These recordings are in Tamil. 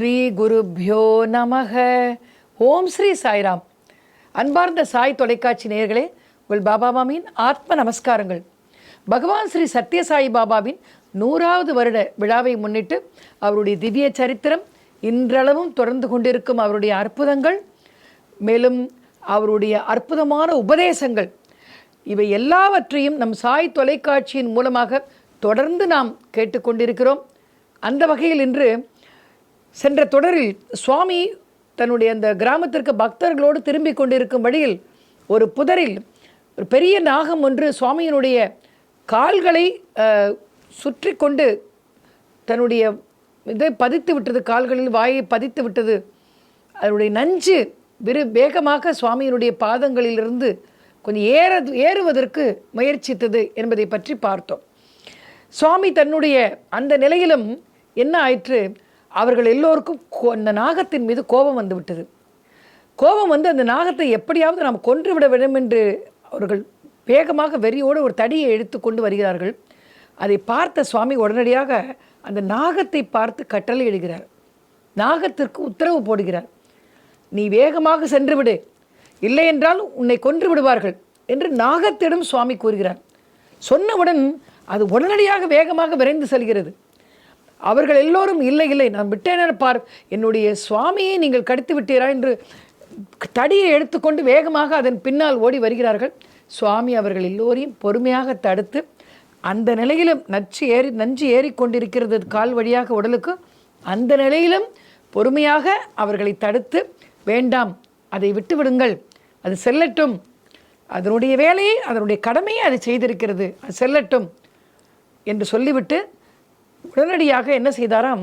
ஸ்ரீ குருப்யோ நமக. ஓம் ஸ்ரீ சாய்ராம். அன்பார்ந்த சாய் தொலைக்காட்சி நேயர்களே, உங்கள் பாபா மாமியின் ஆத்ம நமஸ்காரங்கள். பகவான் ஸ்ரீ சத்யசாயி பாபாவின் 100வது வருட விழாவை முன்னிட்டு அவருடைய திவ்ய சரித்திரம், இன்றளவும் தொடர்ந்து கொண்டிருக்கும் அவருடைய அற்புதங்கள், மேலும் அவருடைய அற்புதமான உபதேசங்கள், இவை எல்லாவற்றையும் நம் சாய் தொலைக்காட்சியின் மூலமாக தொடர்ந்து நாம் கேட்டுக்கொண்டிருக்கிறோம். அந்த வகையில் இன்று சென்ற தொடரில் சுவாமி தன்னுடைய அந்த கிராமத்திற்கு பக்தர்களோடு திரும்பி கொண்டிருக்கும் வழியில் ஒரு புதரில் ஒரு பெரிய நாகம் ஒன்று சுவாமியினுடைய கால்களை சுற்றி கொண்டு தன்னுடைய இதை பதித்து விட்டது, கால்களில் வாயை பதித்து விட்டது. அதனுடைய நஞ்சு வேகமாக சுவாமியினுடைய பாதங்களிலிருந்து கொஞ்சம் ஏறுவதற்கு முயற்சித்தது என்பதை பற்றி பார்த்தோம். சுவாமி தன்னுடைய அந்த நிலையிலும் என்ன ஆயிற்று, அவர்கள் எல்லோருக்கும் அந்த நாகத்தின் மீது கோபம் வந்து விட்டது. கோபம் வந்து அந்த நாகத்தை எப்படியாவது நாம் கொன்றுவிட வேண்டும் என்று அவர்கள் வேகமாக வெறியோடு ஒரு தடியை எடுத்து கொண்டு வருகிறார்கள். அதை பார்த்த சுவாமி உடனடியாக அந்த நாகத்தை பார்த்து கட்டளை இடுகிறார். நாகத்திற்கு உத்தரவு போடுகிறார், நீ வேகமாக சென்று விடு, இல்லை என்றால் உன்னை கொன்று விடுவார்கள் என்று நாகத்திடம் சுவாமி கூறுகிறார். சொன்னவுடன் அது உடனடியாக வேகமாக விரைந்து செல்கிறது. அவர்கள் எல்லோரும் இல்லை இல்லை நான் விட்டேன் பார், என்னுடைய சுவாமியை நீங்கள் கடித்து விட்டீரா என்று தடியை எடுத்துக்கொண்டு வேகமாக அதன் பின்னால் ஓடி வருகிறார்கள். சுவாமி அவர்கள் எல்லோரையும் பொறுமையாக தடுத்து, அந்த நிலையிலும் நஞ்சு ஏறி கொண்டிருக்கிறது கால் வழியாக உடலுக்கு, அந்த நிலையிலும் பொறுமையாக அவர்களை தடுத்து, வேண்டாம், அதை விட்டு விடுங்கள், அது செல்லட்டும், அதனுடைய வேலையை அதனுடைய கடமையை அது செய்திருக்கிறது, அது செல்லட்டும் என்று சொல்லிவிட்டு உடனடியாக என்ன செய்தாராம்,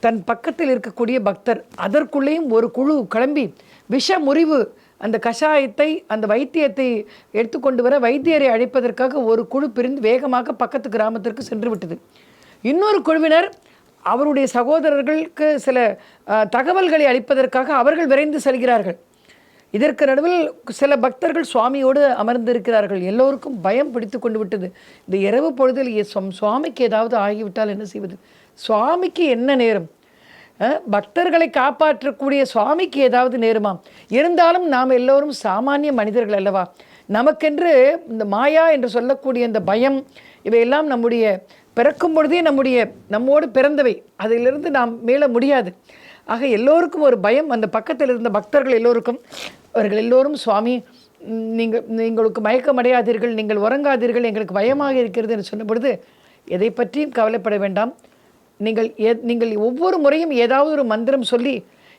தன் பக்கத்தில் இருக்கக்கூடிய பக்தர் அதற்குள்ளேயும் ஒரு குழு கிளம்பி விஷ முறிவு அந்த கஷாயத்தை அந்த வைத்தியத்தை எடுத்துக்கொண்டு வர வைத்தியரை அழைப்பதற்காக ஒரு குழு பிரிந்து வேகமாக பக்கத்து கிராமத்திற்கு சென்று விட்டது. இன்னொரு குழுவினர் அவருடைய சகோதரர்களுக்கு சில தகவல்களை அளிப்பதற்காக அவர்கள் விரைந்து செல்கிறார்கள். இதற்கு நடுவில் சில பக்தர்கள் சுவாமியோடு அமர்ந்திருக்கிறார்கள். எல்லோருக்கும் பயம் பிடித்து கொண்டு விட்டது. இந்த இரவு பொழுதில் சுவாமிக்கு ஏதாவது ஆகிவிட்டால் என்ன செய்வது, சுவாமிக்கு என்ன நேரம், பக்தர்களை காப்பாற்றக்கூடிய சுவாமிக்கு ஏதாவது நேருமாம். இருந்தாலும் நாம் எல்லோரும் சாமானிய மனிதர்கள் அல்லவா, நமக்கென்று இந்த மாயா என்று சொல்லக்கூடிய இந்த பயம் இவையெல்லாம் நம்முடைய பிறக்கும் பொழுதே நம்மோடு பிறந்தவை, அதிலிருந்து நாம் மீள முடியாது. ஆக எல்லோருக்கும் ஒரு பயம். அந்த பக்கத்தில் இருந்த பக்தர்கள் எல்லோருக்கும், அவர்கள் எல்லோரும், சுவாமி உங்களுக்கு மயக்கம் அடையாதீர்கள், நீங்கள் உறங்காதீர்கள், எங்களுக்கு பயமாக இருக்கிறது என்று சொன்ன பொழுது, எதை பற்றியும் கவலைப்பட வேண்டாம், நீங்கள் ஒவ்வொரு முறையும் ஏதாவது ஒரு மந்திரம் சொல்லி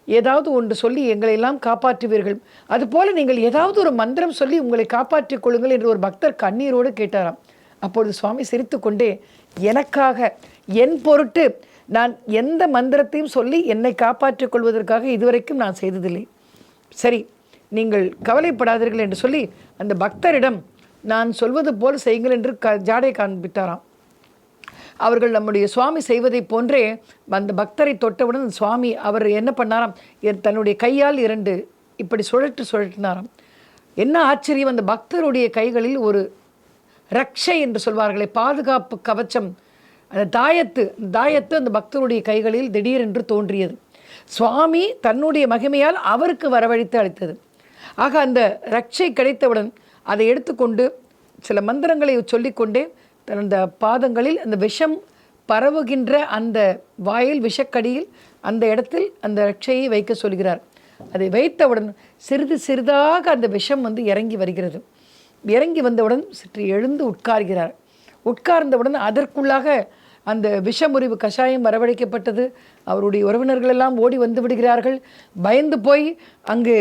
ஏதாவது ஒன்று சொல்லி எங்களையெல்லாம் காப்பாற்றுவீர்கள், அதுபோல் நீங்கள் ஏதாவது ஒரு மந்திரம் சொல்லி உங்களை காப்பாற்றிக் கொள்ளுங்கள் என்று ஒரு பக்தர் கண்ணீரோடு கேட்டாராம். அப்பொழுது சுவாமி சிரித்து கொண்டே, எனக்காக என் பொருட்டு நான் எந்த மந்திரத்தையும் சொல்லி என்னை காப்பாற்றிக் கொள்வதற்காக இதுவரைக்கும் நான் செய்ததில்லை, சரி நீங்கள் கவலைப்படாதீர்கள் என்று சொல்லி அந்த பக்தரிடம் நான் சொல்வது போல் செய்யுங்கள் என்று ஜாடை காண்பித்தாராம். அவர்கள் நம்முடைய சுவாமி செய்வதை போன்றே அந்த பக்தரை தொட்டவுடன் சுவாமி அவர் என்ன பண்ணாராம், தன்னுடைய கையால் 2 இப்படி சுழற்றினாராம். என்ன ஆச்சரியம், அந்த பக்தருடைய கைகளில் ஒரு ரக்ஷை என்று சொல்வார்களே, பாதுகாப்பு கவச்சம், அந்த தாயத்து அந்த பக்தருடைய கைகளில் திடீரென்று தோன்றியது. சுவாமி தன்னுடைய மகிமையால் அவருக்கு வரவழைத்து அளித்தது. ஆக அந்த ரட்சை கிடைத்தவுடன் அதை எடுத்துக்கொண்டு சில மந்திரங்களை சொல்லிக்கொண்டே அந்த பாதங்களில் அந்த விஷம் பரவுகின்ற அந்த வாயில் விஷக்கடியில் அந்த இடத்தில் அந்த ரட்சையை வைக்க சொல்கிறார். அதை வைத்தவுடன் சிறிது சிறிதாக அந்த விஷம் இறங்கி வருகிறது. இறங்கி வந்தவுடன் சற்று எழுந்து உட்கார்ந்தவுடன் அதற்குள்ளாக அந்த விஷமுறிவு கஷாயம் வரவழைக்கப்பட்டது. அவருடைய உறவினர்கள் எல்லாம் ஓடி வந்து விடுகிறார்கள். பயந்து போய் அங்கு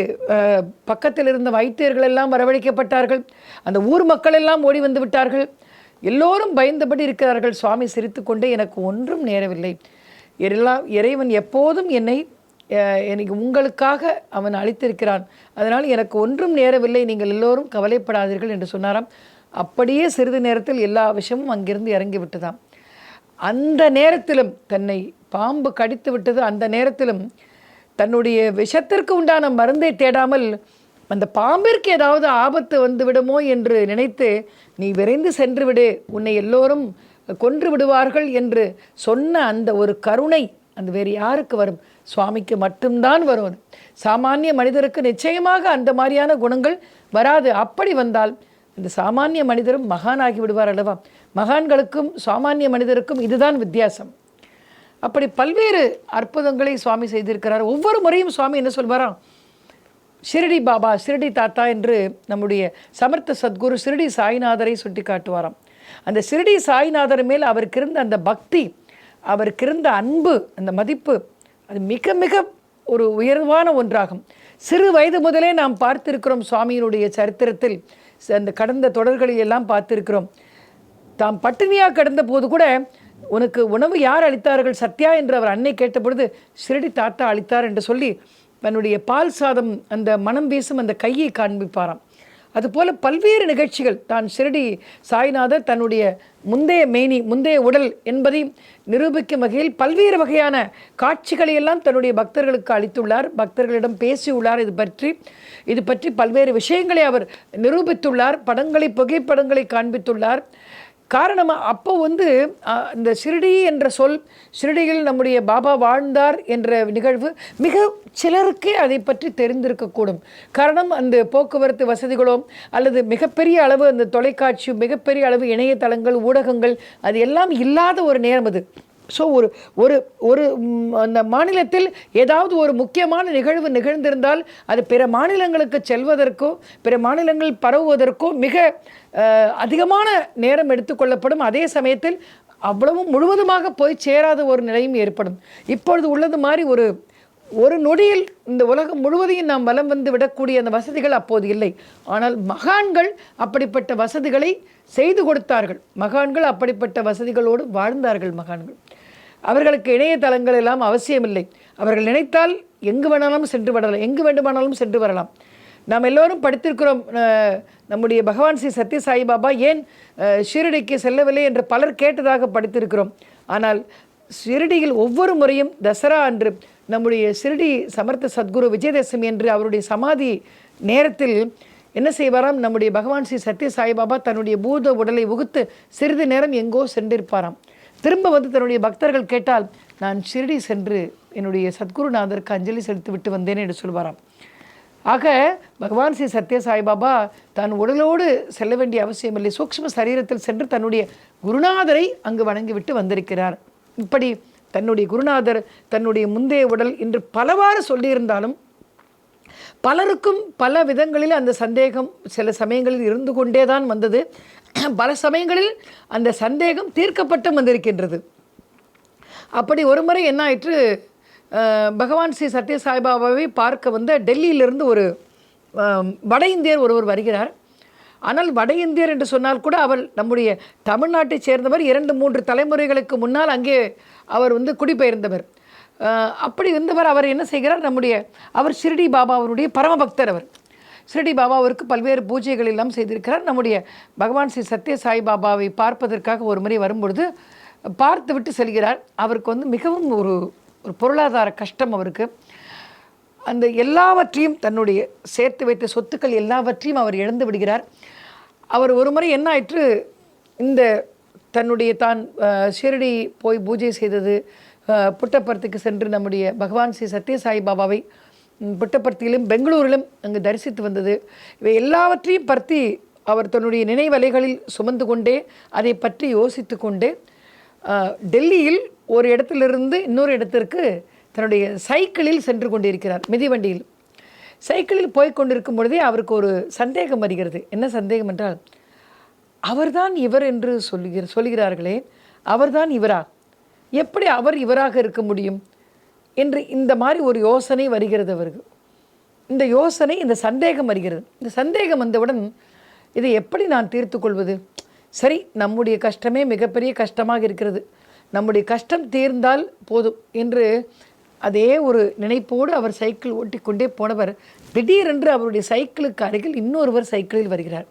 பக்கத்தில் இருந்த வைத்தியர்கள் எல்லாம் வரவழைக்கப்பட்டார்கள். அந்த ஊர் மக்கள் எல்லாம் ஓடி வந்து விட்டார்கள். எல்லோரும் பயந்தபடி இருக்கிறார்கள். சுவாமி சிரித்து கொண்டே, எனக்கு ஒன்றும் நேரவில்லை, இறைவன் எப்போதும் எனக்கு உங்களுக்காக அவன் அளித்திருக்கிறான், அதனால் எனக்கு ஒன்றும் நேரவில்லை, நீங்கள் எல்லோரும் கவலைப்படாதீர்கள் என்று சொன்னாராம். அப்படியே சிறிது நேரத்தில் எல்லா விஷயமும் அங்கிருந்து இறங்கி விட்டதாம். அந்த நேரத்திலும் தன்னை பாம்பு கடித்து விட்டது. அந்த நேரத்திலும் தன்னுடைய விஷத்திற்கு உண்டான மருந்தை தேடாமல் அந்த பாம்பிற்கு ஏதாவது ஆபத்து வந்து விடுமோ என்று நினைத்து, நீ விரைந்து சென்று விடு, உன்னை எல்லோரும் கொன்று விடுவார்கள் என்று சொன்ன அந்த ஒரு கருணை அந்த வேறு யாருக்கு வரும்? சுவாமிக்கு மட்டும்தான் வரும். அது சாமானிய மனிதருக்கு நிச்சயமாக அந்த மாதிரியான குணங்கள் வராது. அப்படி வந்தால் இந்த சாமானிய மனிதரும் மகானாகி விடுவார் அல்லவா? மகான்களுக்கும் சாமானிய மனிதருக்கும் இதுதான் வித்தியாசம். அப்படி பல்வேறு அற்புதங்களை சுவாமி செய்திருக்கிறார். ஒவ்வொரு முறையும் சுவாமி என்ன சொல்வாராம், ஷிரடி பாபா, ஷிரடி தாத்தா என்று நம்முடைய சமர்த்த சத்குரு ஷிரடி சாய்நாதரை சுட்டி காட்டுவாராம். அந்த ஷிரடி சாய்நாதர் மேல் அவருக்கு இருந்த அந்த பக்தி, அவருக்கு இருந்த அன்பு, அந்த மதிப்பு, அது மிக மிக ஒரு உயர்வான ஒன்றாகும். சிறு வயது முதலே நாம் பார்த்திருக்கிறோம் சுவாமியினுடைய சரித்திரத்தில். அந்த கடந்த தொடர்களில் எல்லாம் பார்த்திருக்கிறோம். தாம் பட்டினியாக கிடந்த போது கூட, உனக்கு உணவு யார் அளித்தார்கள் சத்யா என்று அவர் அன்னை கேட்டபொழுது, ஷிரடி தாத்தா அளித்தார் என்று சொல்லி தன்னுடைய பால் சாதம் அந்த மனம் வீசும் அந்த கையை காண்பிப்பாராம். அதுபோல பல்வேறு நிகழ்ச்சிகள் தான் ஷிரடி சாய்நாதர் தன்னுடைய முந்தைய மேனி, முந்தைய உடல் என்பதை நிரூபிக்கும் வகையில் பல்வேறு வகையான காட்சிகளை எல்லாம் தன்னுடைய பக்தர்களுக்கு அளித்துள்ளார். பக்தர்களிடம் பேசியுள்ளார். இது பற்றி பல்வேறு விஷயங்களை அவர் நிரூபித்துள்ளார். படங்களை, புகைப்படங்களை காண்பித்துள்ளார். காரணம், அப்போ இந்த ஷிரடி என்ற சொல், ஷிரடியில் நம்முடைய பாபா வாழ்ந்தார் என்ற நிகழ்வு மிக சிலருக்கே அதை பற்றி தெரிந்திருக்கக்கூடும். காரணம், அந்த போக்குவரத்து வசதிகளோ அல்லது மிகப்பெரிய அளவு அந்த தொலைக்காட்சி, மிகப்பெரிய அளவு இணையதளங்கள், ஊடகங்கள் அது எல்லாம் இல்லாத ஒரு நேரம் அது. ஸோ ஒரு அந்த மாநிலத்தில் ஏதாவது ஒரு முக்கியமான நிகழ்வு நிகழ்ந்திருந்தால் அது பிற மாநிலங்களுக்கு செல்வதற்கோ பிற மாநிலங்கள் பரவுவதற்கோ மிக அதிகமான நேரம் எடுத்துக்கொள்ளப்படும். அதே சமயத்தில் அவ்வளவும் முழுவதுமாக போய் சேராத ஒரு நிலையும் ஏற்படும். இப்பொழுது உள்ளது மாதிரி ஒரு நொடியில் இந்த உலகம் முழுவதையும் நாம் வலம் வந்து விடக்கூடிய அந்த வசதிகள் அப்போது இல்லை. ஆனால் மகான்கள் அப்படிப்பட்ட வசதிகளை செய்து கொடுத்தார்கள். மகான்கள் அப்படிப்பட்ட வசதிகளோடு வாழ்ந்தார்கள். மகான்கள், அவர்களுக்கு இணையதளங்கள் எல்லாம் அவசியமில்லை. அவர்கள் நினைத்தால் எங்கு வேணாலும் சென்று வரலாம், எங்கு வேண்டுமானாலும் சென்று வரலாம். நாம் எல்லோரும் படித்திருக்கிறோம், நம்முடைய பகவான் ஸ்ரீ சத்ய சாய் பாபா ஏன் ஷிரடிக்கு செல்லவில்லை என்று பலர் கேட்டதாக படித்திருக்கிறோம். ஆனால் ஷிரடியில் ஒவ்வொரு முறையும் தசரா அன்று நம்முடைய ஷிரடி சமர்த்த சத்குரு விஜயதசமி என்று அவருடைய சமாதி நேரத்தில் என்ன செய்வாராம், நம்முடைய பகவான் ஸ்ரீ சத்ய சாய்பாபா தன்னுடைய பூத உடலை உகுத்து சிறிது நேரம் எங்கோ சென்றிருப்பாராம். திரும்ப தன்னுடைய பக்தர்கள் கேட்டால், நான் ஷிரடி சென்று என்னுடைய சத்குருநாதருக்கு அஞ்சலி செலுத்தி விட்டு வந்தேன் என்று சொல்வாராம். ஆக பகவான் ஸ்ரீ சத்ய சாய்பாபா தான் உடலோடு செல்ல வேண்டிய அவசியமில்லை, சூக்ஷ்ம சரீரத்தில் சென்று தன்னுடைய குருநாதரை அங்கு வணங்கிவிட்டு வந்திருக்கிறார். இப்படி தன்னுடைய குருநாதர், தன்னுடைய முந்தைய உடல் என்று பலவாறு சொல்லியிருந்தாலும் பலருக்கும் பல விதங்களில் அந்த சந்தேகம் சில சமயங்களில் இருந்து கொண்டே தான் வந்தது. பல சமயங்களில் அந்த சந்தேகம் தீர்க்கப்பட்டு வந்திருக்கின்றது. அப்படி ஒரு முறை என்ன ஆயிற்று, பகவான் ஸ்ரீ சத்ய சாய்பாபாவை பார்க்க டெல்லியிலிருந்து ஒரு வட இந்தியர் ஒருவர் வருகிறார். ஆனால் வட இந்தியர் என்று சொன்னால் கூட அவர் நம்முடைய தமிழ்நாட்டை சேர்ந்தவர். 2-3 தலைமுறைகளுக்கு முன்னால் அங்கே அவர் குடிபெயர்ந்தவர். அப்படி இருந்தவர். அவர் என்ன செய்கிறார், அவர் ஷிரடி பாபா அவருடைய பரமபக்தர். அவர் ஷிரடி பாபாவிற்கு பல்வேறு பூஜைகள் எல்லாம் செய்திருக்கிறார். நம்முடைய பகவான் ஸ்ரீ சத்ய சாய் பாபாவை பார்ப்பதற்காக ஒரு முறை வரும்பொழுது பார்த்து விட்டு செல்கிறார். அவருக்கு மிகவும் ஒரு பொருளாதார கஷ்டம். அவருக்கு அந்த எல்லாவற்றையும், தன்னுடைய சேர்த்து வைத்த சொத்துக்கள் எல்லாவற்றையும் அவர் இழந்து விடுகிறார். அவர் ஒரு முறை என்ன ஆயிற்று, இந்த தன்னுடைய தான் ஷிரடி போய் பூஜை செய்தது, புட்டபர்த்திக்கு சென்று நம்முடைய பகவான் ஸ்ரீ சத்ய சாய் பாபாவை புட்டபர்த்தியிலும் பெங்களூரிலும் அங்கு தரிசித்து வந்தது, இவை எல்லாவற்றையும் பற்றி அவர் தன்னுடைய நினைவலைகளில் சுமந்து கொண்டே அதை பற்றி யோசித்து கொண்டே டெல்லியில் ஒரு இடத்திலிருந்து இன்னொரு இடத்திற்கு தன்னுடைய சைக்கிளில் சென்று கொண்டிருக்கிறார். மிதிவண்டியில் சைக்கிளில் போய் கொண்டிருக்கும் பொழுதே அவருக்கு ஒரு சந்தேகம் வருகிறது. என்ன சந்தேகம் என்றால், அவர்தான் இவர் என்று சொல்கிறார்களே, அவர்தான் இவரா, எப்படி அவர் இவராக இருக்க முடியும் என்று இந்த மாதிரி ஒரு யோசனை வருகிறது அவருக்கு. இந்த யோசனை, இந்த சந்தேகம் வருகிறது. இந்த சந்தேகம் வந்தவுடன் இதை எப்படி நான் தீர்த்து கொள்வது? சரி, நம்முடைய கஷ்டமே மிகப்பெரிய கஷ்டமாக இருக்கிறது, நம்முடைய கஷ்டம் தீர்ந்தால் போதும் என்று அதே ஒரு நினைப்போடு அவர் சைக்கிள் ஓட்டிக்கொண்டே போனவர் திடீரென்று அவருடைய சைக்கிளுக்கு அருகில் இன்னொருவர் சைக்கிளில் வருகிறார்.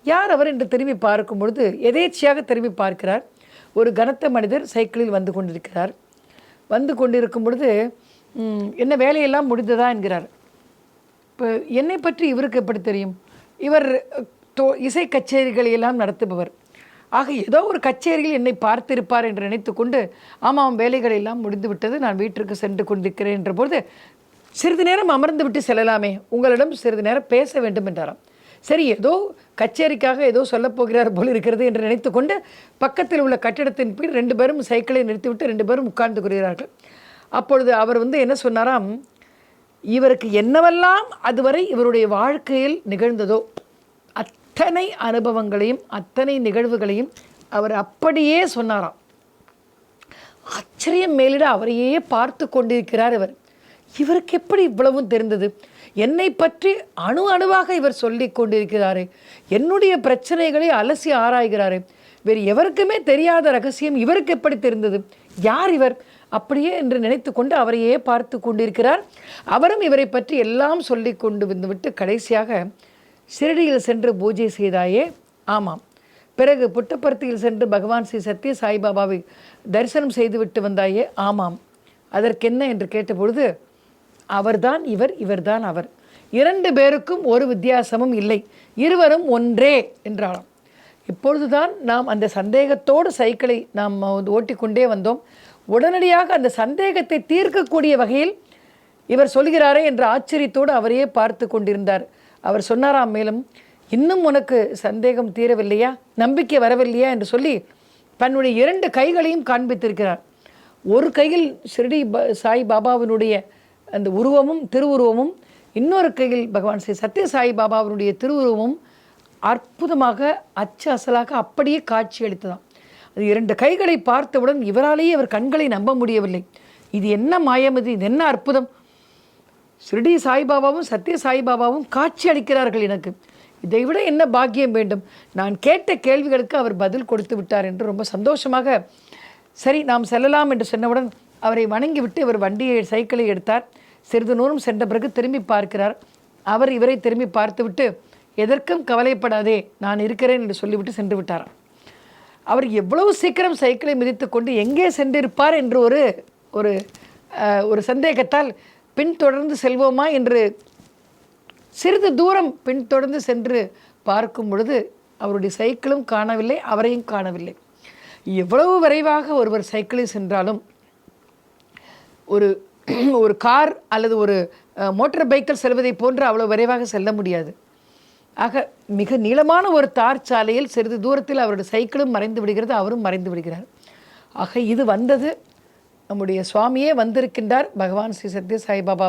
யார் அவர் என்று திரும்பி பார்க்கும் பொழுது எதேச்சியாக திரும்பி பார்க்கிறார். ஒரு கனத்த மனிதர் சைக்கிளில் வந்து கொண்டிருக்கிறார். வந்து கொண்டிருக்கும் பொழுது, என்ன வேலையெல்லாம் முடிந்ததா என்கிறார். இப்போ என்னை பற்றி இவருக்கு எப்படி தெரியும்? இவர் இசை கச்சேரிகளை எல்லாம் நடத்துபவர். ஆக ஏதோ ஒரு கச்சேரியில் என்னை பார்த்திருப்பார் என்று நினைத்து கொண்டு ஆமாம் வேலைகள் எல்லாம் முடிந்து விட்டது, நான் வீட்டிற்கு சென்று கொண்டிருக்கிறேன் என்ற பொழுது சிறிது நேரம் அமர்ந்து விட்டு செல்லலாமே, உங்களிடம் சிறிது நேரம் பேச வேண்டும் என்றாராம். சரி, ஏதோ கச்சேரிக்காக ஏதோ சொல்லப்போகிறார் போல் இருக்கிறது என்று நினைத்து கொண்டு பக்கத்தில் உள்ள கட்டிடத்தின் கீழ் 2 பேரும் சைக்கிளை நிறுத்திவிட்டு 2 பேரும் உட்கார்ந்து கொள்கிறார்கள். அப்பொழுது அவர் என்ன சொன்னாராம், இவருக்கு என்னவெல்லாம் அதுவரை இவருடைய வாழ்க்கையில் நிகழ்ந்ததோ அத்தனை அனுபவங்களையும் அத்தனை நிகழ்வுகளையும் அவர் அப்படியே சொன்னாராம். ஆச்சரியம் மேலிட அவரையே பார்த்து கொண்டிருக்கிறார் இவருக்கு எப்படி இவ்வளவும் தெரிந்தது? என்னை பற்றி அணு அணுவாக இவர் சொல்லி கொண்டிருக்கிறாரே, என்னுடைய பிரச்சனைகளை அலசி ஆராய்கிறாரே, வேறு எவருக்குமே தெரியாத ரகசியம் இவருக்கு எப்படி தெரிந்தது? யார் இவர்? அப்படியே என்று நினைத்து கொண்டு அவரையே பார்த்து கொண்டிருக்கிறார். அவரும் இவரை பற்றி எல்லாம் சொல்லி கொண்டு வந்துவிட்டு கடைசியாக, ஷிரடியில் சென்று பூஜை செய்தாயே? ஆமாம். பிறகு புட்டபர்த்தியில் சென்று பகவான் ஸ்ரீ சத்ய சாய்பாபாவை தரிசனம் செய்துவிட்டு வந்தாயே? ஆமாம். அதற்கென்ன என்று கேட்டபொழுது, அவர்தான் இவர், இவர்தான் அவர், 2 பேருக்கும் ஒரு வித்தியாசமும் இல்லை, இருவரும் ஒன்றே என்றாலும். இப்பொழுதுதான் நாம் அந்த சந்தேகத்தோடு சைக்கிளை நாம் ஓட்டிக்கொண்டே வந்தோம். உடனடியாக அந்த சந்தேகத்தை தீர்க்கக்கூடிய வகையில் இவர் சொல்கிறாரே என்ற ஆச்சரியத்தோடு அவரையே பார்த்து கொண்டிருந்தார். அவர் சொன்னாராம், மேலும் இன்னும் உனக்கு சந்தேகம் தீரவில்லையா, நம்பிக்கை வரவில்லையா என்று சொல்லி தன்னுடைய 2 கைகளையும் காண்பித்திருக்கிறார். ஒரு கையில் ஷிரடி சாய் பாபாவினுடைய அந்த உருவமும் திருவுருவமும், இன்னொரு கையில் பகவான் ஸ்ரீ சத்ய சாய் பாபாவினுடைய திருவுருவமும் அற்புதமாக அச்சு அசலாக அப்படியே காட்சி அளித்ததாம். அது 2 கைகளை பார்த்தவுடன் இவராலேயே அவர் கண்களை நம்ப முடியவில்லை. இது என்ன மாயம், இது என்ன அற்புதம்! ஷிரடி சாய்பாபாவும் சத்ய சாய்பாபாவும் காட்சி அளிக்கிறார்கள் எனக்கு, இதைவிட என்ன பாக்கியம் வேண்டும்? நான் கேட்ட கேள்விகளுக்கு அவர் பதில் கொடுத்து விட்டார் என்று ரொம்ப சந்தோஷமாக, சரி நாம் செல்லலாம் என்று சொன்னவுடன் அவரை வணங்கிவிட்டு இவர் வண்டியை சைக்கிளை எடுத்தார். சிறிது தூரம் சென்ற பிறகு திரும்பி பார்க்கிறார். அவர் இவரை திரும்பி பார்த்துவிட்டு, எதற்கும் கவலைப்படாதே, நான் இருக்கிறேன் என்று சொல்லிவிட்டு சென்று விட்டாராம். அவர் எவ்வளவு சீக்கிரம் சைக்கிளை மிதித்து கொண்டு எங்கே சென்றிருப்பார் என்று ஒரு சந்தேகத்தால் பின்தொடர்ந்து செல்வோமா என்று சிறிது தூரம் பின்தொடர்ந்து சென்று பார்க்கும் பொழுது அவருடைய சைக்கிளும் காணவில்லை, அவரையும் காணவில்லை. எவ்வளவு விரைவாக ஒருவர் சைக்கிளில் சென்றாலும் ஒரு கார் அல்லது ஒரு மோட்டார் பைக்கில் செல்வதை போன்று அவ்வளோ விரைவாக செல்ல முடியாது. ஆக மிக நீளமான ஒரு தார் சாலையில் சிறிது தூரத்தில் அவருடைய சைக்கிளும் மறைந்து விடுகிறது, அவரும் மறைந்து விடுகிறார். ஆக இது வந்தது, நம்முடைய சுவாமியே வந்திருக்கின்றார். பகவான் ஸ்ரீ சத்ய சாய்பாபா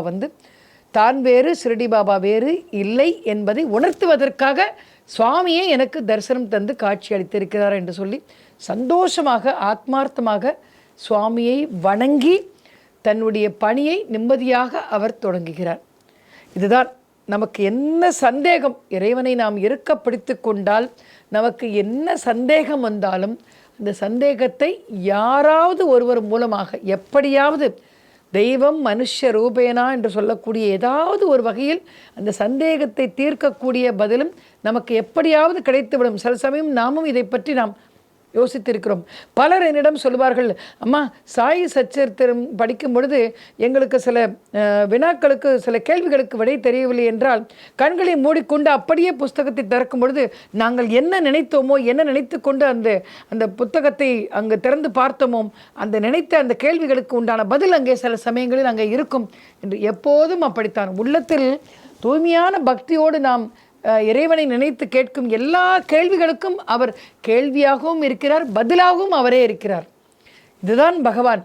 தான் வேறு ஷிரடி பாபா வேறு இல்லை என்பதை உணர்த்துவதற்காக சுவாமியே எனக்கு தரிசனம் தந்து காட்சி அளித்திருக்கிறார் என்று சொல்லி சந்தோஷமாக ஆத்மார்த்தமாக சுவாமியை வணங்கி தன்னுடைய பணியை நிம்மதியாக அவர் தொடங்குகிறார். இதுதான் நமக்கு என்ன சந்தேகம், இறைவனை நாம் இருக்க பிடித்து கொண்டால் நமக்கு என்ன சந்தேகம் வந்தாலும் அந்த சந்தேகத்தை யாராவது ஒருவர் மூலமாக எப்படியாவது தெய்வம் மனுஷ ரூபேனா என்று சொல்லக்கூடிய ஏதாவது ஒரு வகையில் அந்த சந்தேகத்தை தீர்க்கக்கூடிய பதிலும் நமக்கு எப்படியாவது கிடைத்துவிடும். சில சமயம் நாமும் இதை பற்றி நாம் யோசித்திருக்கிறோம். பலர் என்னிடம் சொல்வார்கள், அம்மா சாய் சச்சரித்திரம் படிக்கும் பொழுது எங்களுக்கு சில வினாக்களுக்கு சில கேள்விகளுக்கு விடை தெரியவில்லை என்றால் கண்களை மூடிக்கொண்டு அப்படியே புஸ்தகத்தை திறக்கும் பொழுது நாங்கள் என்ன நினைத்தோமோ, என்ன நினைத்து கொண்டு அந்த புத்தகத்தை அங்கு திறந்து பார்த்தோமோ, அந்த நினைத்த அந்த கேள்விகளுக்கு உண்டான பதில் அங்கே சில சமயங்களில் அங்கே இருக்கும் என்று. எப்போதும் அப்படித்தான் உள்ளத்தில் தூய்மையான பக்தியோடு நாம் இறைவனை நினைத்து கேட்கும் எல்லா கேள்விகளுக்கும் அவர் கேள்வியாகவும் இருக்கிறார், பதிலாகவும் அவரே இருக்கிறார். இதுதான் பகவான்.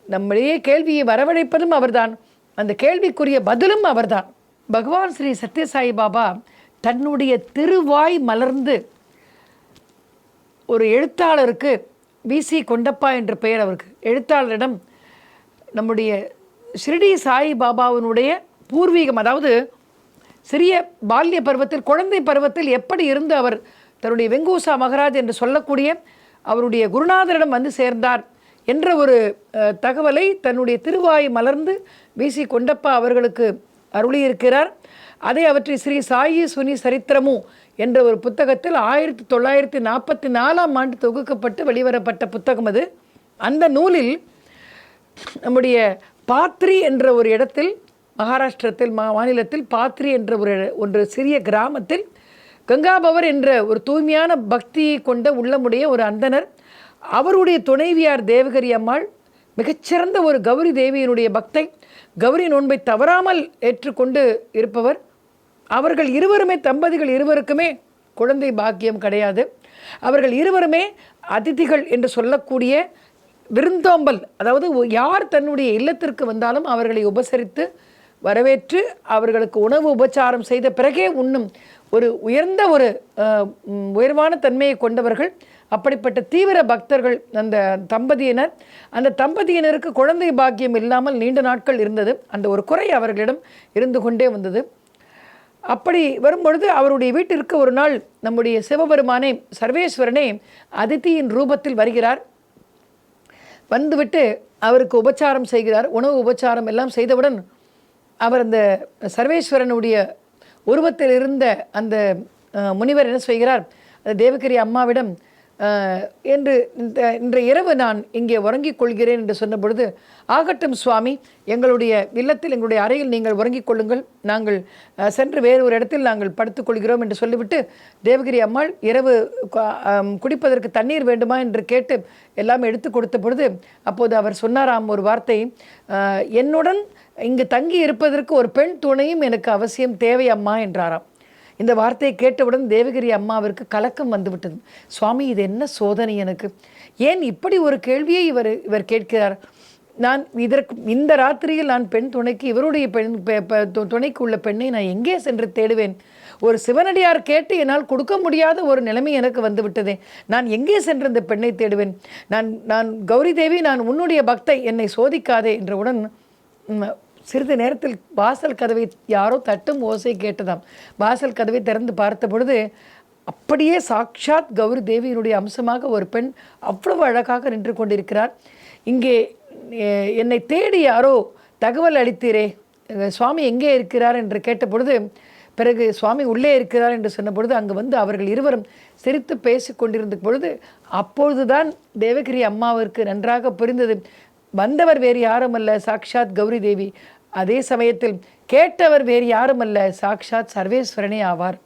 நம்முடைய கேள்வியை வரவழைப்பதும் அவர்தான், அந்த கேள்விக்குரிய பதிலும் அவர்தான். பகவான் ஸ்ரீ சத்யசாயி பாபா தன்னுடைய திருவாய் மலர்ந்து ஒரு எழுத்தாளருக்கு, விசி கொண்டப்பா என்ற பெயர் அவருக்கு, எழுத்தாளரிடம் நம்முடைய ஷிரடி சாய் பாபாவினுடைய பூர்வீகம், அதாவது சிறிய பால்ய பருவத்தில் குழந்தை பருவத்தில் எப்படி இருந்து அவர் தன்னுடைய வெங்கூசா மகராஜ் என்று சொல்லக்கூடிய அவருடைய குருநாதரிடம் சேர்ந்தார் என்ற ஒரு தகவலை தன்னுடைய திருவாய் மலர்ந்து விசி கொண்டப்பா அவர்களுக்கு அருளியிருக்கிறார். அதை அவற்றை ஸ்ரீ சாயி சுனி சரித்திரமு என்ற ஒரு புத்தகத்தில் 1944 தொகுக்கப்பட்டு வெளிவரப்பட்ட புத்தகம் அது. அந்த நூலில் நம்முடைய பாத்ரி என்ற ஒரு இடத்தில், மகாராஷ்டிரத்தில் மாநிலத்தில் பாத்ரி என்ற ஒரு சிறிய கிராமத்தில் கங்காபவர் என்ற ஒரு தூய்மையான பக்தி கொண்ட உள்ளமுடைய ஒரு அந்தனர், அவருடைய துணைவியார் தேவகரி அம்மாள் மிகச்சிறந்த ஒரு கௌரி தேவியினுடைய பக்தை, கௌரி நோன்பை தவறாமல் ஏற்றுக்கொண்டு இருப்பவர். அவர்கள் இருவருமே, தம்பதிகள் இருவருக்குமே குழந்தை பாக்கியம் கிடையாது. அவர்கள் இருவருமே அதிதிகள் என்று சொல்லக்கூடிய விருந்தோம்பல், அதாவது யார் தன்னுடைய இல்லத்திற்கு வந்தாலும் அவர்களை உபசரித்து வரவேற்று அவர்களுக்கு உணவு உபச்சாரம் செய்த பிறகே உண்ணும் ஒரு உயர்வான தன்மையை கொண்டவர்கள். அப்படிப்பட்ட தீவிர பக்தர்கள் அந்த தம்பதியினர். அந்த தம்பதியினருக்கு குழந்தை பாக்கியம் இல்லாமல் நீண்ட நாட்கள் இருந்தது. அந்த ஒரு குறை அவர்களிடம் இருந்து கொண்டே வந்தது. அப்படி வரும்பொழுது அவருடைய வீட்டிற்கு ஒரு நாள் நம்முடைய சிவபெருமானே, சர்வேஸ்வரனே அதித்தியின் ரூபத்தில் வருகிறார். வந்துவிட்டு அவருக்கு உபச்சாரம் செய்கிறார். உணவு உபச்சாரம் எல்லாம் செய்தவுடன் அவர் அந்த சர்வேஸ்வரனுடைய உருவத்தில் இருந்த அந்த முனிவர் என்ன செய்கிறார், அந்த தேவகிரி அம்மாவிடம் இன்று இரவு நான் இங்கே உறங்கிக் கொள்கிறேன் என்று சொன்ன பொழுது, ஆகட்டும் சுவாமி, எங்களுடைய இல்லத்தில் எங்களுடைய அறையில் நீங்கள் உறங்கிக் கொள்ளுங்கள், நாங்கள் சென்று வேறு ஒரு இடத்தில் நாங்கள் படுத்துக்கொள்கிறோம் என்று சொல்லிவிட்டு, தேவகிரி அம்மாள் இரவு குடிப்பதற்கு தண்ணீர் வேண்டுமா என்று கேட்டு எல்லாம் எடுத்து கொடுத்த பொழுது, அப்போது அவர் சொன்னாராம் ஒரு வார்த்தை, என்னுடன் இங்கு தங்கி இருப்பதற்கு ஒரு பெண் துணையும் எனக்கு அவசியம் தேவை அம்மா என்றாராம். இந்த வார்த்தையை கேட்டவுடன் தேவகிரி அம்மாவிற்கு கலக்கம் வந்துவிட்டது. சுவாமி, இது என்ன சோதனை எனக்கு? ஏன் இப்படி ஒரு கேள்வியை இவர் கேட்கிறார்? நான் இந்த ராத்திரியில் நான் பெண் துணைக்கு, இவருடைய துணைக்கு உள்ள பெண்ணை நான் எங்கே சென்று தேடுவேன்? ஒரு சிவனடியார் கேட்டு என்னால் கொடுக்க முடியாத ஒரு நிலைமை எனக்கு வந்துவிட்டதே. நான் எங்கே சென்று இந்த பெண்ணை தேடுவேன்? நான் கௌரி தேவி, நான் உன்னுடைய பக்தை, என்னை சோதிக்காதே என்றவுடன் சிறிது நேரத்தில் வாசல் கதவை யாரோ தட்டும் ஓசை கேட்டதாம். வாசல் கதவை திறந்து பார்த்த பொழுது அப்படியே சாக்ஷாத் கௌரி தேவியினுடைய அம்சமாக ஒரு பெண் அவ்வளவு அழகாக நின்று கொண்டிருக்கிறார். இங்கே என்னை தேடி யாரோ தகவல் அளித்தீரே, சுவாமி எங்கே இருக்கிறார் என்று கேட்ட பொழுது, பிறகு சுவாமி உள்ளே இருக்கிறார் என்று சொன்ன பொழுது அங்கு வந்து அவர்கள் இருவரும் சிரித்து பேசி கொண்டிருந்த பொழுது அப்பொழுதுதான் தேவகிரி அம்மாவிற்கு நன்றாக புரிந்தது, வந்தவர் வேறு யாரும் அல்ல, சாக்ஷாத் கௌரி தேவி. அதே சமயத்தில் கேட்டவர் வேறு யாரும் அல்ல, சாக்ஷாத் சர்வேஸ்வரனே ஆவார்.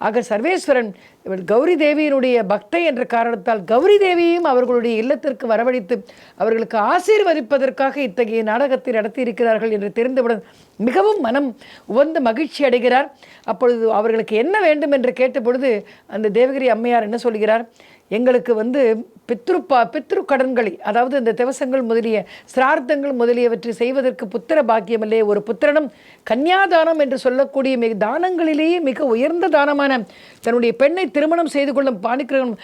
ஆக சர்வேஸ்வரன் கௌரி தேவியினுடைய பக்தை என்ற காரணத்தால் கௌரி தேவியையும் அவர்களுடைய இல்லத்திற்கு வரவழைத்து அவர்களுக்கு ஆசீர்வதிப்பதற்காக இத்தகைய நாடகத்தை நடத்தியிருக்கிறார்கள் என்று தெரிந்தவுடன் மிகவும் மனம் உவந்த மகிழ்ச்சி அடைகிறார். அப்பொழுது அவர்களுக்கு என்ன வேண்டும் என்று கேட்ட பொழுது அந்த தேவகிரி அம்மையார் என்ன சொல்கிறார், எங்களுக்கு பித்ரு கடன்களை, அதாவது இந்த திவசங்கள் முதலிய சிரார்த்தங்கள் முதலியவற்றை செய்வதற்கு புத்திர பாக்கியமில்லை. ஒரு புத்திரனும் கன்னியாதானம் என்று சொல்லக்கூடிய தானங்களிலேயே மிக உயர்ந்த தானமான தன்னுடைய பெண்ணை திருமணம் செய்து கொள்ளும் பாணிக்கிரகம்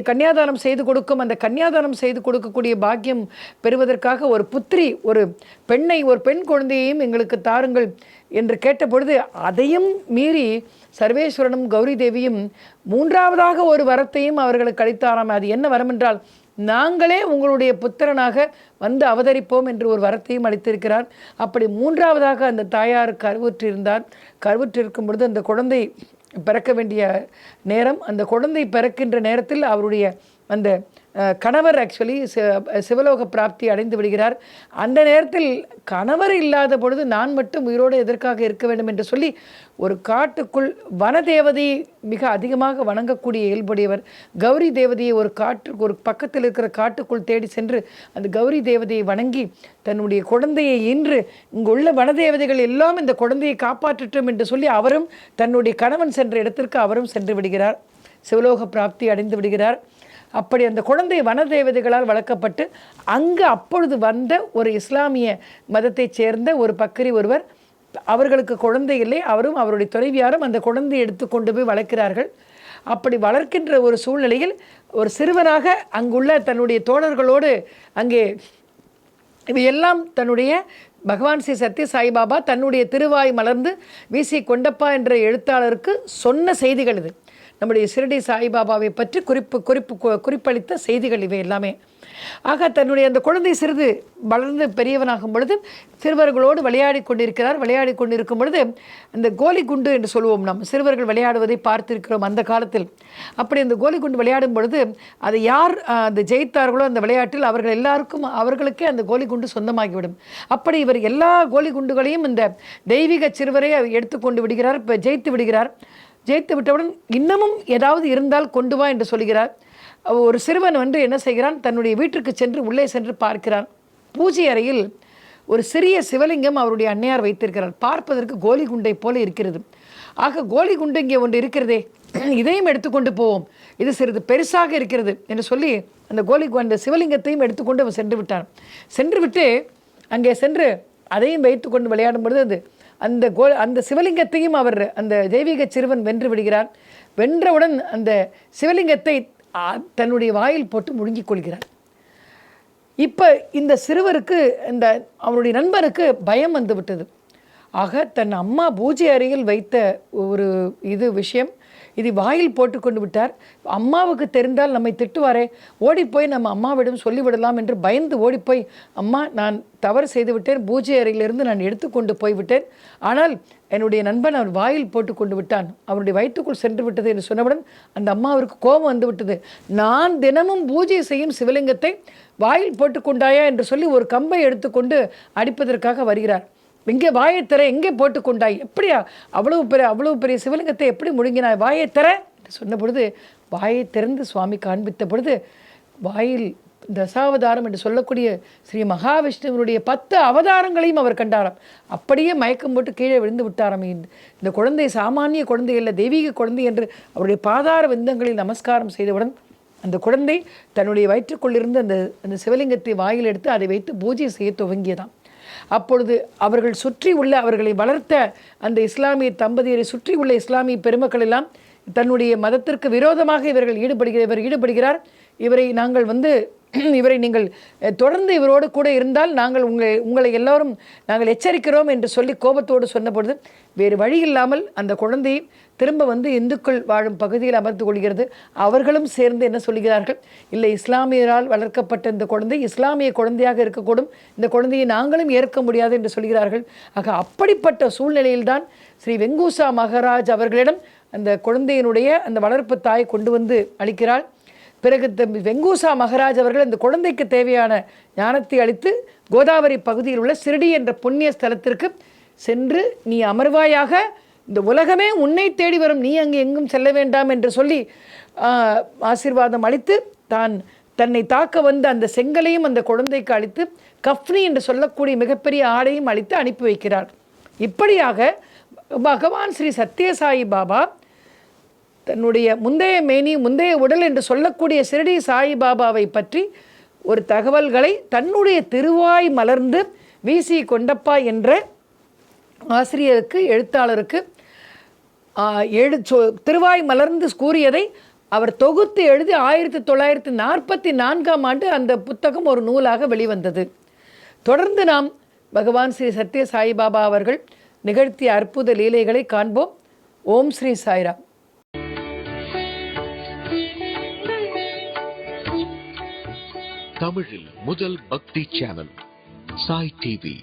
கன்னியாதானம் செய்து கொடுக்கும், அந்த கன்னியாதானம் செய்து கொடுக்கக்கூடிய பாக்கியம் பெறுவதற்காக ஒரு புத்திரி, ஒரு பெண் குழந்தையையும் எங்களுக்கு தாருங்கள் என்று கேட்ட பொழுது அதையும் மீறி சர்வேஸ்வரனும் கௌரி தேவியும் மூன்றாவதாக ஒரு வரத்தையும் அவர்களுக்கு அளித்தாராம். அது என்ன வரம் என்றால், நாங்களே உங்களுடைய புத்திரனாக வந்து அவதரிப்போம் என்று ஒரு வரத்தையும் அளித்திருக்கிறார். அப்படி மூன்றாவதாக அந்த தாயார் கருவுற்றிருக்கும் பொழுது அந்த குழந்தை பிறக்க வேண்டிய நேரம், அந்த குழந்தை பிறக்கின்ற நேரத்தில் அவருடைய அந்த கணவர் ஆக்சுவலி சிவலோக பிராப்தி அடைந்து விடுகிறார். அந்த நேரத்தில் கணவர் இல்லாத பொழுது நான் மட்டும் உயிரோடு எதற்காக இருக்க வேண்டும் என்று சொல்லி ஒரு காட்டுக்குள் வனதேவதையை மிக அதிகமாக வணங்கக்கூடிய இயல்புடையவர் கௌரி தேவதையை ஒரு பக்கத்தில் இருக்கிற காட்டுக்குள் தேடி சென்று அந்த கௌரி தேவதையை வணங்கி தன்னுடைய குழந்தையை ஈன்று இங்குள்ள வனதேவதைகள் எல்லாம் இந்த குழந்தையை காப்பாற்றட்டும் என்று சொல்லி அவரும் தன்னுடைய கணவன் சென்ற இடத்திற்கு அவரும் சென்று விடுகிறார், சிவலோக பிராப்தி அடைந்து விடுகிறார். அப்படி அந்த குழந்தை வனதேவதைகளால் வளர்க்கப்பட்டு அங்கு அப்பொழுது வந்த ஒரு இஸ்லாமிய மதத்தைச் சேர்ந்த ஒரு பக்கரி ஒருவர், அவர்களுக்கு குழந்தை இல்லை, அவரும் அவருடைய துணைவியாரும் அந்த குழந்தையை எடுத்து கொண்டு போய் வளர்க்கிறார்கள். அப்படி வளர்க்கின்ற ஒரு சூழ்நிலையில் ஒரு சிறுவனாக அங்குள்ள தன்னுடைய தோழர்களோடு அங்கே இவையெல்லாம் தன்னுடைய பகவான் ஸ்ரீ சத்ய சாய்பாபா தன்னுடைய திருவாய் மலர்ந்து வீசி கொண்டப்பா என்ற எழுத்தாளருக்கு சொன்ன செய்திகள் இது. நம்முடைய ஷிரடி சாய்பாபாவை பற்றி குறிப்பளித்த செய்திகள் இவை எல்லாமே. ஆக தன்னுடைய அந்த குழந்தை சிறிது வளர்ந்து பெரியவனாகும் பொழுது சிறுவர்களோடு விளையாடி கொண்டிருக்கும் பொழுது அந்த கோலி குண்டு என்று சொல்லுவோம், நாம் சிறுவர்கள் விளையாடுவதை பார்த்திருக்கிறோம் அந்த காலத்தில். அப்படி அந்த கோலி குண்டு விளையாடும் பொழுது அதை யார் அந்த ஜெயித்தார்களோ அந்த விளையாட்டில் அவர்களுக்கே அந்த கோலி குண்டு சொந்தமாகிவிடும். அப்படி இவர் எல்லா கோலி குண்டுகளையும் இந்த தெய்வீக சிறுவரை எடுத்துக்கொண்டு விடுகிறார், ஜெயித்து விடுகிறார். ஜெயித்து விட்டவுடன் இன்னமும் ஏதாவது இருந்தால் கொண்டு வா என்று சொல்கிறார். ஒரு சிறுவன் வந்து என்ன செய்கிறான், தன்னுடைய வீட்டிற்கு சென்று உள்ளே சென்று பார்க்கிறான். பூஜை அறையில் ஒரு சிறிய சிவலிங்கம் அவருடைய அன்னையார் வைத்திருக்கிறார். பார்ப்பதற்கு கோலி குண்டை போல இருக்கிறது. ஆக கோலி குண்டு இங்கே ஒன்று இருக்கிறதே, இதையும் எடுத்துக்கொண்டு போவோம், இது சிறிது பெருசாக இருக்கிறது என்று சொல்லி அந்த சிவலிங்கத்தையும் எடுத்துக்கொண்டு அவன் சென்று விட்டான். சென்று விட்டு அங்கே சென்று அதையும் வைத்து கொண்டு விளையாடும் பொழுது அந்த சிவலிங்கத்தையும் அவர் அந்த தெய்வீக சிறுவன் வென்று விடுகிறார். வென்றவுடன் அந்த சிவலிங்கத்தை தன்னுடைய வாயில் போட்டு முழுங்கிக் கொள்கிறார். இப்போ இந்த சிறுவருக்கு அவருடைய நண்பருக்கு பயம் வந்து விட்டது. ஆக தன் அம்மா பூஜை அறையில் வைத்த ஒரு விஷயம் இது வாயில் போட்டு கொண்டு விட்டார். அம்மாவுக்கு தெரிந்தால் நம்மை திட்டுவாரே, ஓடிப்போய் நம்ம அம்மாவிடம் சொல்லிவிடலாம் என்று பயந்து ஓடிப்போய், அம்மா நான் தவறு செய்து விட்டேன், பூஜை அறையிலிருந்து நான் எடுத்துக்கொண்டு போய்விட்டேன், ஆனால் என்னுடைய நண்பன் அவர் வாயில் போட்டு கொண்டு விட்டான், அவருடைய வயிற்றுக்குள் சென்று விட்டது என்று சொன்னவுடன் அந்த அம்மாவிற்கு கோபம் வந்து விட்டது. நான் தினமும் பூஜை செய்யும் சிவலிங்கத்தை வாயில் போட்டுக்கொண்டாயா என்று சொல்லி ஒரு கம்பை எடுத்துக்கொண்டு அடிப்பதற்காக வருகிறார். எங்கே வாயை தர, எங்கே போட்டுக்கொண்டாய், எப்படியா அவ்வளவு பெரிய சிவலிங்கத்தை எப்படி முழுங்கினாய், வாயை தர என்று சொன்ன பொழுது வாயை திறந்து சுவாமி காண்பித்த பொழுது வாயில் தசாவதாரம் என்று சொல்லக்கூடிய ஸ்ரீ மகாவிஷ்ணுவனுடைய 10 அவதாரங்களையும் அவர் கண்டாராம். அப்படியே மயக்கம் போட்டு கீழே விழுந்து விட்டாராம். இந்த குழந்தை சாமானிய குழந்தை அல்ல, தெய்வீக குழந்தை என்று அவருடைய பாதார விந்தங்களில் நமஸ்காரம் செய்தவுடன் அந்த குழந்தை தன்னுடைய வயிற்றுக்குள்ளிருந்து அந்த சிவலிங்கத்தை வாயில் எடுத்து அதை வைத்து பூஜை செய்ய துவங்கியதாம். அப்பொழுது அவர்களை வளர்த்த அந்த இஸ்லாமிய தம்பதியரை சுற்றி உள்ள இஸ்லாமிய பெருமக்கள் எல்லாம் தன்னுடைய மதத்திற்கு விரோதமாக இவர் ஈடுபடுகிறார், இவரை நீங்கள் தொடர்ந்து இவரோடு கூட இருந்தால் நாங்கள் உங்களை எல்லோரும் நாங்கள் எச்சரிக்கிறோம் என்று சொல்லி கோபத்தோடு சொன்னபொழுது வேறு வழி இல்லாமல் அந்த குழந்தையை திரும்ப வந்து இந்துக்கள் வாழும் பகுதியில் அமர்ந்து கொள்கிறது. அவர்களும் சேர்ந்து என்ன சொல்கிறார்கள், இல்லை இஸ்லாமியரால் வளர்க்கப்பட்ட இந்த குழந்தை இஸ்லாமிய குழந்தையாக இருக்கக்கூடும், இந்த குழந்தையை நாங்களும் ஏற்க முடியாது என்று சொல்கிறார்கள். ஆக அப்படிப்பட்ட சூழ்நிலையில்தான் ஸ்ரீ வெங்கூசா மகாராஜ் அவர்களிடம் அந்த குழந்தையினுடைய அந்த வளர்ப்பு தாய் கொண்டு வந்து அளிக்கிறாள். பிறகு வெங்கூசா மகாராஜ் அவர்கள் அந்த குழந்தைக்கு தேவையான ஞானத்தை அளித்து கோதாவரி பகுதியில் உள்ள சிரடி என்ற புண்ணிய ஸ்தலத்திற்கு சென்று நீ அமர்வாயாக, இந்த உலகமே உன்னை தேடி வரும், நீ அங்கே எங்கும் செல்ல வேண்டாம் என்று சொல்லி ஆசீர்வாதம் அளித்து தன்னை தாக்க வந்த அந்த செங்கலையும் அந்த குழந்தைக்கு அளித்து கஃப்னி என்று சொல்லக்கூடிய மிகப்பெரிய ஆடையும் அளித்து அனுப்பி வைக்கிறார். இப்படியாக பகவான் ஸ்ரீ சத்யசாயி பாபா தன்னுடைய முந்தைய உடல் என்று சொல்லக்கூடிய சிரடி சாயிபாபாவை பற்றி ஒரு தகவல்களை தன்னுடைய திருவாய் மலர்ந்து வீசி கொண்டப்பா என்ற ஆசிரியருக்கு எழுத்தாளருக்கு திருவாய் மலர்ந்து கூறியதை அவர் தொகுத்து எழுதி 1944ஆம் ஆண்டு அந்த புத்தகம் ஒரு நூலாக வெளிவந்தது. தொடர்ந்து நாம் பகவான் ஸ்ரீ சத்ய சாயிபாபா அவர்கள் நிகழ்த்திய அற்புத லீலைகளை காண்போம். ஓம் ஸ்ரீ சாய்ராம். தமிழில் முதல் பக்தி சேனல் சாய் டிவி.